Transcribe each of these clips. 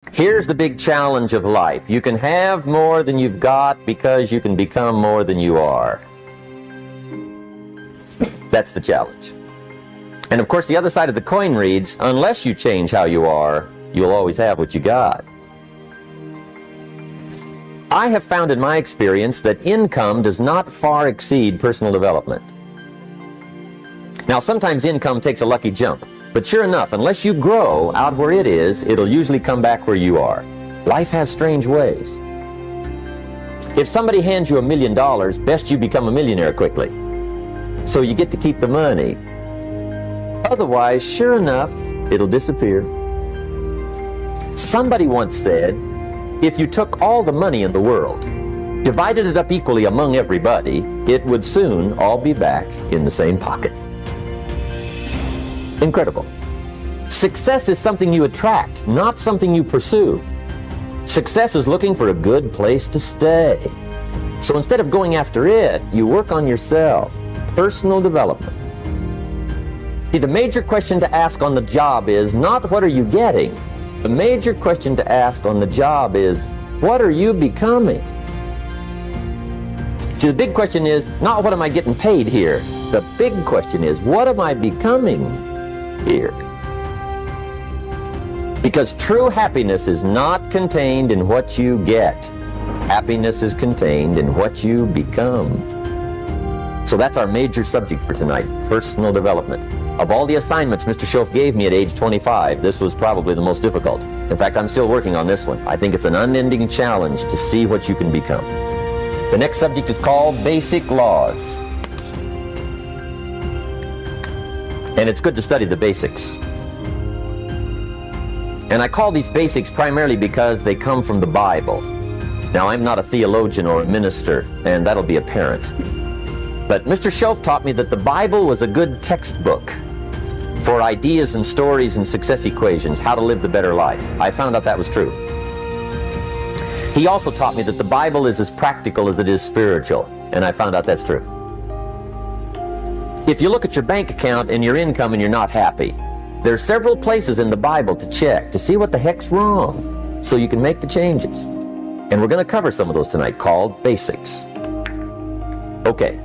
Here's the big challenge of life. You can have more than you've got because you can become more than you are. That's the challenge. And of course, the other side of the coin reads, unless you change how you are, you'll always have what you got. I have found in my experience that income does not far exceed personal development. Now, sometimes income takes a lucky jump, but sure enough, unless you grow out where it is, it'll usually come back where you are. Life has strange ways. If somebody hands you $1 million, best you become a millionaire quickly, so you get to keep the money. Otherwise, sure enough, it'll disappear. Somebody once said, if you took all the money in the world, divided it up equally among everybody, it would soon all be back in the same pocket. Incredible. Success is something you attract, not something you pursue. Success is looking for a good place to stay. So instead of going after it, you work on yourself. Personal development. See, the major question to ask on the job is not what are you getting? The major question to ask on the job is, what are you becoming? See, the big question is not what am I getting paid here? The big question is, what am I becoming here? Because true happiness is not contained in what you get. Happiness is contained in what you become. So that's our major subject for tonight, personal development. Of all the assignments Mr. Schoaf gave me at age 25, this was probably the most difficult. In fact, I'm still working on this one. I think it's an unending challenge to see what you can become. The next subject is called Basic Laws. And it's good to study the basics. And I call these basics primarily because they come from the Bible. Now, I'm not a theologian or a minister, and that'll be apparent. But Mr. Schoaf taught me that the Bible was a good textbook for ideas and stories and success equations, how to live the better life. I found out that was true. He also taught me that the Bible is as practical as it is spiritual, and I found out that's true. If you look at your bank account and your income and you're not happy, there are several places in the Bible to check to see what the heck's wrong so you can make the changes. And we're going to cover some of those tonight, called basics. Okay,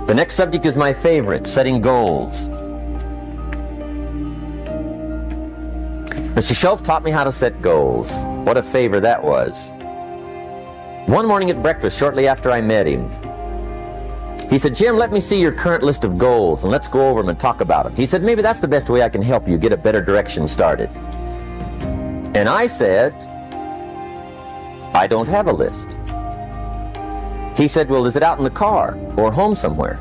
the next subject is my favorite, setting goals. Mr. Schoaf taught me how to set goals. What a favor that was. One morning at breakfast, shortly after I met him, he said, Jim, let me see your current list of goals and let's go over them and talk about them. He said, maybe that's the best way I can help you get a better direction started. And I said, I don't have a list. He said, well, is it out in the car or home somewhere?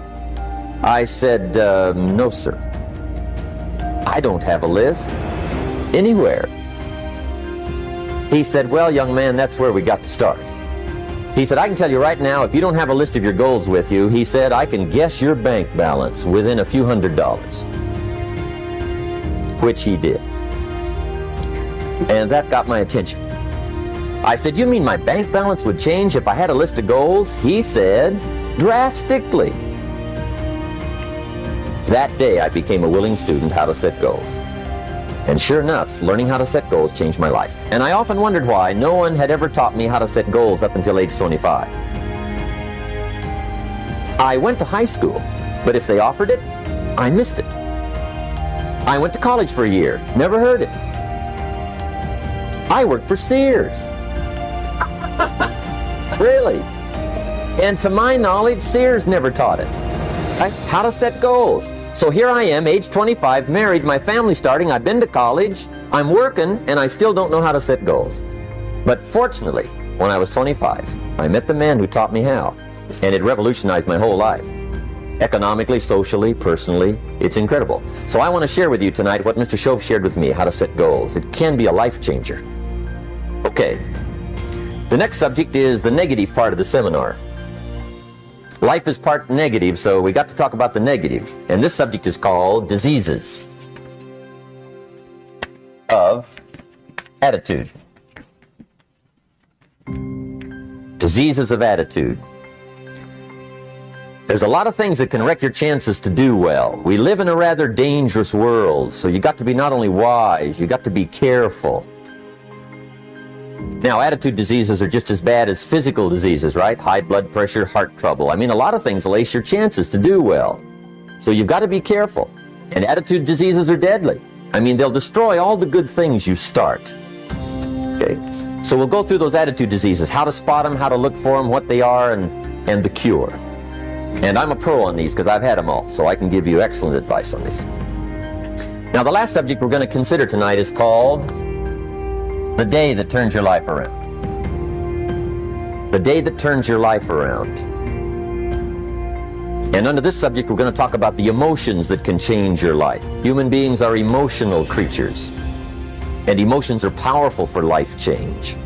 I said, no, sir. I don't have a list anywhere. He said, well, young man, that's where we got to start. He said, I can tell you right now, if you don't have a list of your goals with you, he said, I can guess your bank balance within a few $100s. Which he did. And that got my attention. I said, you mean my bank balance would change if I had a list of goals? He said, drastically. That day, I became a willing student how to set goals. And sure enough, learning how to set goals changed my life. And I often wondered why no one had ever taught me how to set goals up until age 25. I went to high school, but if they offered it, I missed it. I went to college for a year, never heard it. I worked for Sears. Really? And to my knowledge, Sears never taught it. Right? How to set goals. So here I am, age 25, married, my family's starting, I've been to college, I'm working, and I still don't know how to set goals. But fortunately, when I was 25, I met the man who taught me how, and it revolutionized my whole life. Economically, socially, personally, it's incredible. So I want to share with you tonight what Mr. Schoaf shared with me, how to set goals. It can be a life changer. Okay, the next subject is the negative part of the seminar. Life is part negative, so we got to talk about the negative. And this subject is called diseases of attitude. Diseases of attitude. There's a lot of things that can wreck your chances to do well. We live in a rather dangerous world, so you got to be not only wise, you got to be careful. Now, attitude diseases are just as bad as physical diseases, right? High blood pressure, heart trouble. I mean, a lot of things lace your chances to do well. So you've got to be careful. And attitude diseases are deadly. I mean, they'll destroy all the good things you start. Okay? So we'll go through those attitude diseases, how to spot them, how to look for them, what they are, and the cure. And I'm a pro on these because I've had them all, so I can give you excellent advice on these. Now, the last subject we're going to consider tonight is called the day that turns your life around. The day that turns your life around. And under this subject, we're going to talk about the emotions that can change your life. Human beings are emotional creatures, and emotions are powerful for life change.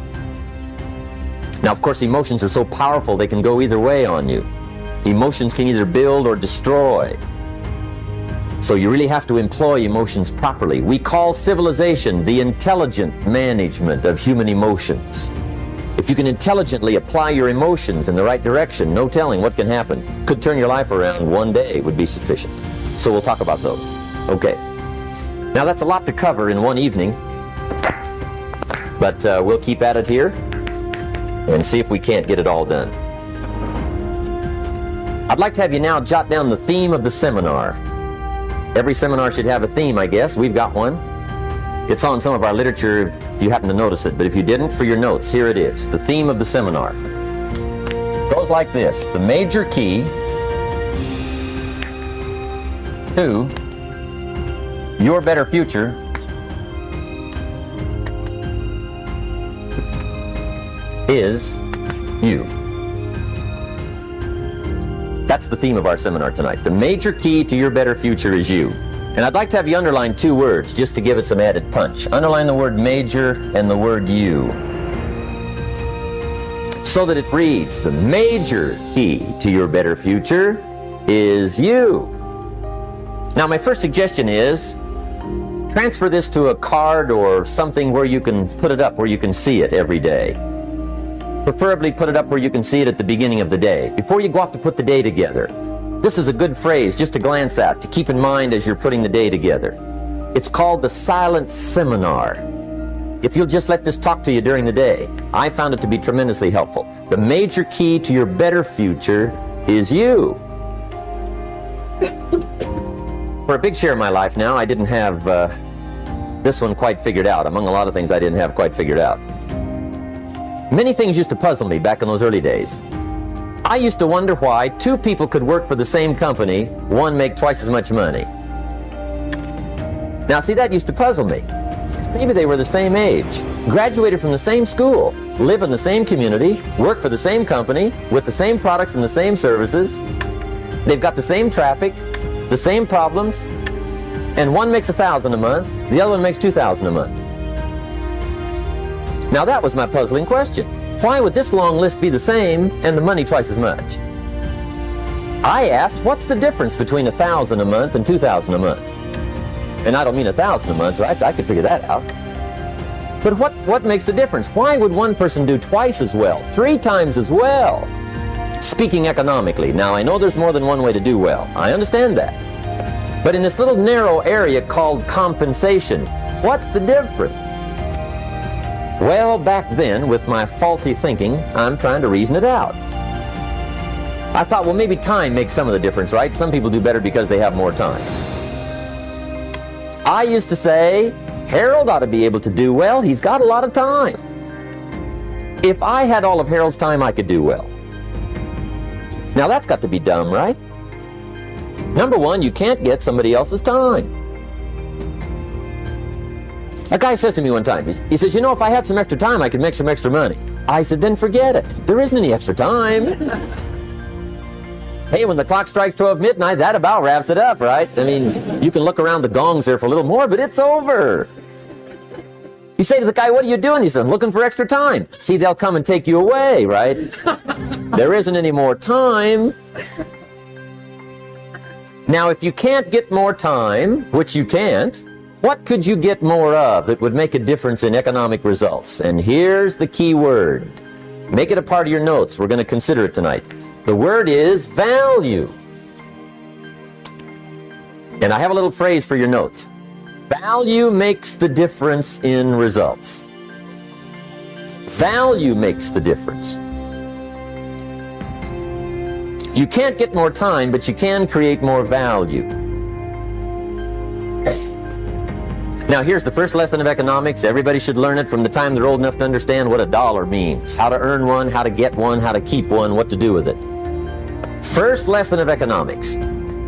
Now, of course, emotions are so powerful they can go either way on you. Emotions can either build or destroy. So you really have to employ emotions properly. We call civilization the intelligent management of human emotions. If you can intelligently apply your emotions in the right direction, no telling what can happen. Could turn your life around one day would be sufficient. So we'll talk about those. Okay. Now that's a lot to cover in one evening, but we'll keep at it here and see if we can't get it all done. I'd like to have you now jot down the theme of the seminar. Every seminar should have a theme, I guess. We've got one. It's on some of our literature if you happen to notice it, but if you didn't, for your notes, here it is. The theme of the seminar goes like this: the major key to your better future is you. That's the theme of our seminar tonight. The major key to your better future is you. And I'd like to have you underline two words just to give it some added punch. Underline the word major and the word you, so that it reads, the major key to your better future is you. Now, my first suggestion is transfer this to a card or something where you can put it up, where you can see it every day. Preferably put it up where you can see it at the beginning of the day, before you go off to put the day together. This is a good phrase just to glance at, to keep in mind as you're putting the day together. It's called the silent seminar. If you'll just let this talk to you during the day, I found it to be tremendously helpful. The major key to your better future is you. For a big share of my life now, I didn't have this one quite figured out, among a lot of things I didn't have quite figured out. Many things used to puzzle me back in those early days. I used to wonder why two people could work for the same company, one make twice as much money. Now, see, that used to puzzle me. Maybe they were the same age, graduated from the same school, live in the same community, work for the same company, with the same products and the same services. They've got the same traffic, the same problems, and one makes $1,000 a month, the other one makes $2,000 a month. Now that was my puzzling question. Why would this long list be the same and the money twice as much? I asked, what's the difference between $1,000 a month and $2,000 a month? And I don't mean $1,000 a month, right? I could figure that out. But what makes the difference? Why would one person do twice as well, 3 times as well? Speaking economically, now I know there's more than one way to do well. I understand that. But in this little narrow area called compensation, what's the difference? Well, back then, with my faulty thinking, I'm trying to reason it out. I thought, well, maybe time makes some of the difference, right? Some people do better because they have more time. I used to say, Harold ought to be able to do well. He's got a lot of time. If I had all of Harold's time, I could do well. Now, that's got to be dumb, right? Number one, you can't get somebody else's time. A guy says to me one time, he says, you know, if I had some extra time, I could make some extra money. I said, then forget it. There isn't any extra time. Hey, when the clock strikes 12 midnight, that about wraps it up, right? I mean, you can look around the gongs there for a little more, but it's over. You say to the guy, what are you doing? He says, I'm looking for extra time. See, they'll come and take you away, right? There isn't any more time. Now, if you can't get more time, which you can't, what could you get more of that would make a difference in economic results? And here's the key word. Make it a part of your notes. We're going to consider it tonight. The word is value. And I have a little phrase for your notes. Value makes the difference in results. Value makes the difference. You can't get more time, but you can create more value. Now here's the first lesson of economics. Everybody should learn it from the time they're old enough to understand what a dollar means, how to earn one, how to get one, how to keep one, what to do with it. First lesson of economics.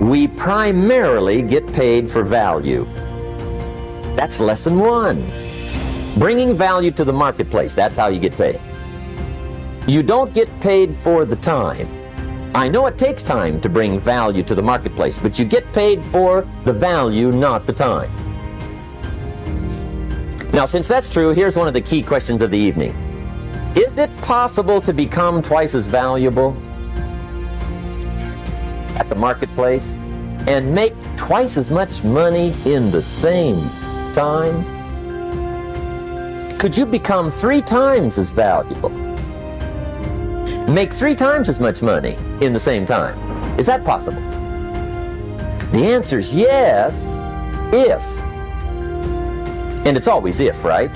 We primarily get paid for value. That's lesson one. Bringing value to the marketplace, that's how you get paid. You don't get paid for the time. I know it takes time to bring value to the marketplace, but you get paid for the value, not the time. Now, since that's true, here's one of the key questions of the evening. Is it possible to become twice as valuable at the marketplace and make twice as much money in the same time? Could you become 3 times as valuable? Make 3 times as much money in the same time? Is that possible? The answer is yes, if. And it's always if, right?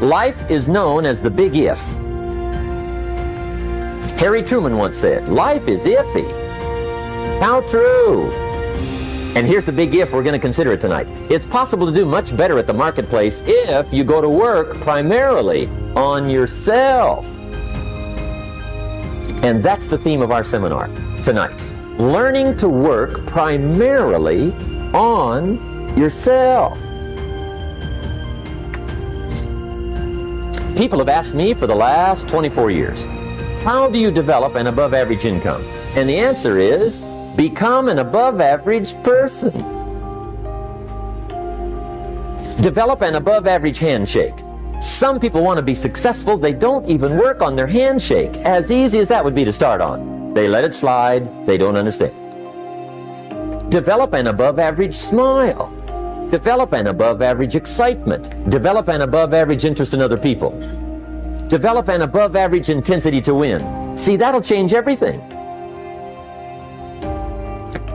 Life is known as the big if. Harry Truman once said, life is iffy. How true. And here's the big if we're going to consider it tonight. It's possible to do much better at the marketplace if you go to work primarily on yourself. And that's the theme of our seminar tonight. Learning to work primarily on yourself. People have asked me for the last 24 years, how do you develop an above average income? And the answer is, become an above average person. Develop an above average handshake. Some people want to be successful, they don't even work on their handshake. As easy as that would be to start on. They let it slide, they don't understand. Develop an above average smile. Develop an above average excitement. Develop an above average interest in other people. Develop an above average intensity to win. See, that'll change everything.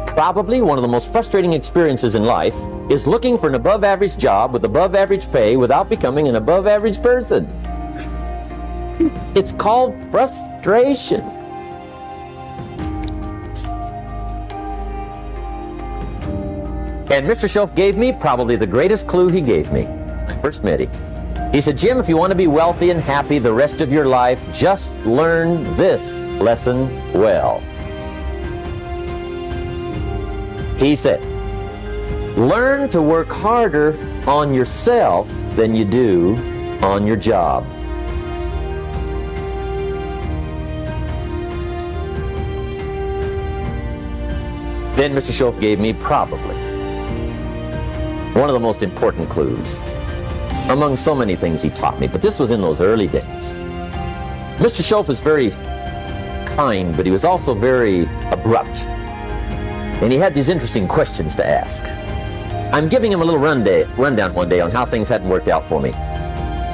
Probably one of the most frustrating experiences in life is looking for an above average job with above average pay without becoming an above average person. It's called frustration. And Mr. Schoaf gave me probably the greatest clue he gave me when I first met him. He said, Jim, if you want to be wealthy and happy the rest of your life, just learn this lesson well. He said, learn to work harder on yourself than you do on your job. Then Mr. Schoaf gave me probably one of the most important clues among so many things he taught me, but this was in those early days. Mr. Schoaf was very kind, but he was also very abrupt. And he had these interesting questions to ask. I'm giving him a little rundown one day on how things hadn't worked out for me.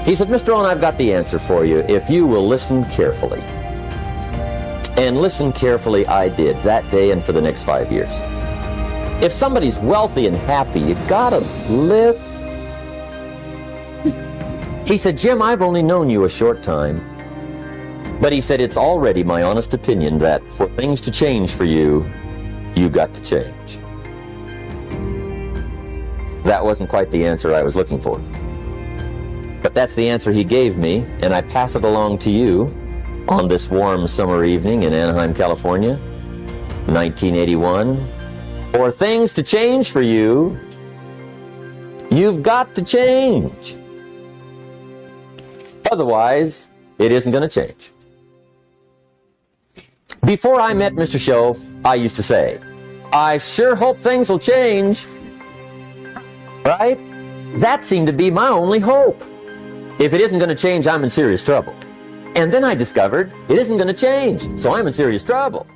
He said, Mr. Rohn, I've got the answer for you if you will listen carefully. And listen carefully I did that day and for the next 5 years. If somebody's wealthy and happy, you gotta listen. He said, Jim, I've only known you a short time. But he said, it's already my honest opinion that for things to change for you, you got to change. That wasn't quite the answer I was looking for. But that's the answer he gave me, and I pass it along to you on this warm summer evening in Anaheim, California, 1981. For things to change for you, you've got to change. Otherwise, it isn't going to change. Before I met Mr. Schoaf, I used to say, I sure hope things will change. Right? That seemed to be my only hope. If it isn't going to change, I'm in serious trouble. And then I discovered it isn't going to change, so I'm in serious trouble.